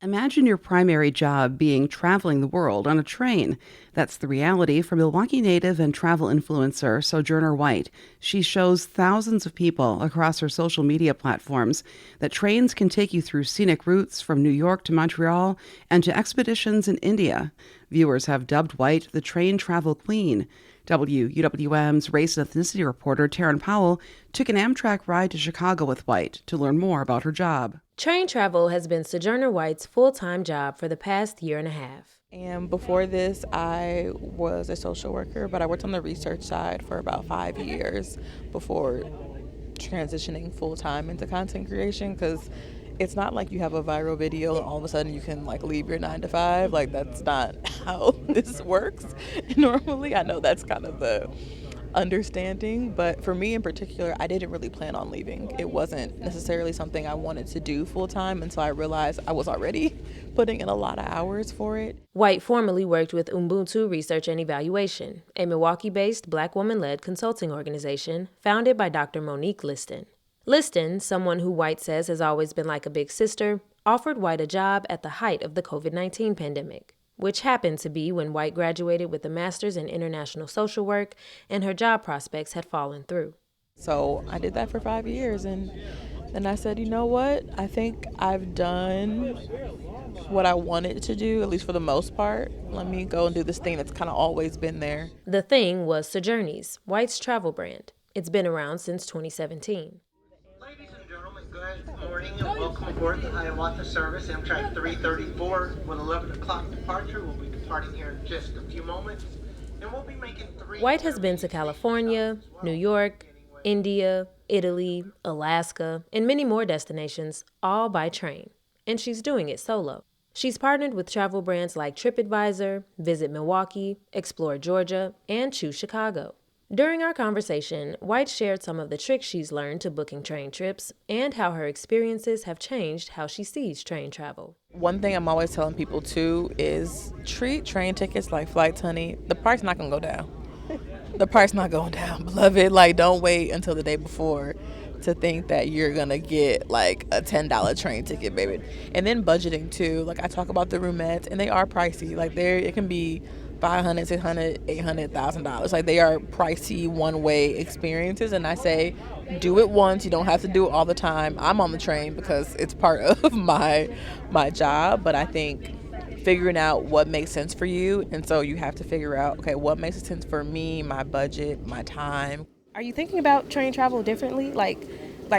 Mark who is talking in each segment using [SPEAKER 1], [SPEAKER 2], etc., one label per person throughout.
[SPEAKER 1] Imagine your primary job being traveling the world on a train. That's the reality for Milwaukee native and travel influencer Sojourner White. She shows thousands of people across her social media platforms that trains can take you through scenic routes from New York to Montreal and to expeditions in India. Viewers have dubbed White the train travel queen. WUWM's race and ethnicity reporter Taryn Powell took an Amtrak ride to Chicago with White to learn more about her job.
[SPEAKER 2] Train travel has been Sojourner White's full-time job for the past year and a half.
[SPEAKER 3] And before this, I was a social worker, but I worked on the research side for about 5 years before transitioning full-time into content creation, because it's not like you have a viral video and all of a sudden you can leave your 9 to 5. That's not how this works normally. I know that's kind of the understanding, but for me in particular, I didn't really plan on leaving. It wasn't necessarily something I wanted to do full time until I realized I was already putting in a lot of hours for it.
[SPEAKER 2] White formerly worked with Ubuntu Research and Evaluation, a Milwaukee-based Black woman-led consulting organization founded by Dr. Monique Liston. Liston, someone who White says has always been like a big sister, offered White a job at the height of the COVID-19 pandemic, which happened to be when White graduated with a master's in international social work and her job prospects had fallen through.
[SPEAKER 3] So I did that for 5 years, and then I said, you know what? I think I've done what I wanted to do, at least for the most part. Let me go and do this thing that's kind of always been there.
[SPEAKER 2] The thing was Sojourneys, White's travel brand. It's been around since 2017.
[SPEAKER 4] Ladies and gentlemen, good morning and welcome aboard the Hiawatha service, Amtrak 334 with 11 o'clock departure. We'll be departing here in just a few moments, and we'll be making three...
[SPEAKER 2] White has been to California, New York, India, Italy, Alaska, and many more destinations, all by train. And she's doing it solo. She's partnered with travel brands like TripAdvisor, Visit Milwaukee, Explore Georgia, and Choose Chicago. During our conversation, White shared some of the tricks she's learned to booking train trips and how her experiences have changed how she sees train travel.
[SPEAKER 3] One thing I'm always telling people too is treat train tickets like flights, honey. The price not gonna go down. The price not going down, beloved. Don't wait until the day before to think that you're gonna get a $10 train ticket, baby. And then budgeting too. I talk about the roomettes, and they are pricey. It can be $500, $600, $800, $1,000. They are pricey one-way experiences, and I say do it once. You don't have to do it all the time. I'm on the train because it's part of my job, but I think figuring out what makes sense for you, and so you have to figure out, okay, what makes sense for me, my budget, my time.
[SPEAKER 5] Are you thinking about train travel differently?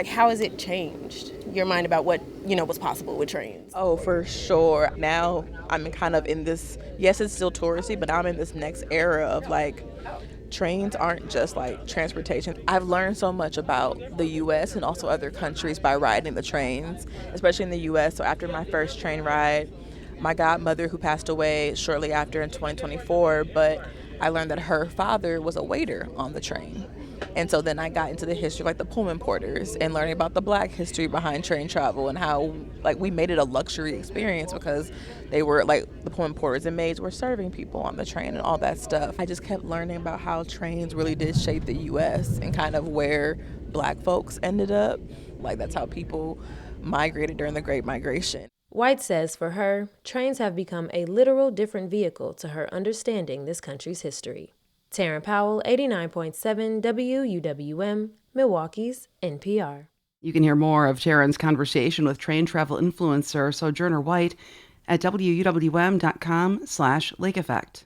[SPEAKER 5] How has it changed your mind about what, was possible with trains?
[SPEAKER 3] Oh, for sure. Now I'm kind of in this, yes, it's still touristy, but I'm in this next era of trains aren't just transportation. I've learned so much about the U.S. and also other countries by riding the trains, especially in the U.S. So after my first train ride, my godmother, who passed away shortly after in 2024, but I learned that her father was a waiter on the train. And so then I got into the history of the Pullman porters and learning about the Black history behind train travel and how we made it a luxury experience because they were the Pullman porters and maids were serving people on the train and all that stuff. I just kept learning about how trains really did shape the U.S. and kind of where Black folks ended up. That's how people migrated during the Great Migration.
[SPEAKER 2] White says for her, trains have become a literal different vehicle to her understanding this country's history. Taryn Powell, 89.7 WUWM, Milwaukee's NPR.
[SPEAKER 1] You can hear more of Taryn's conversation with train travel influencer Sojourner White at WUWM.com/Lake Effect.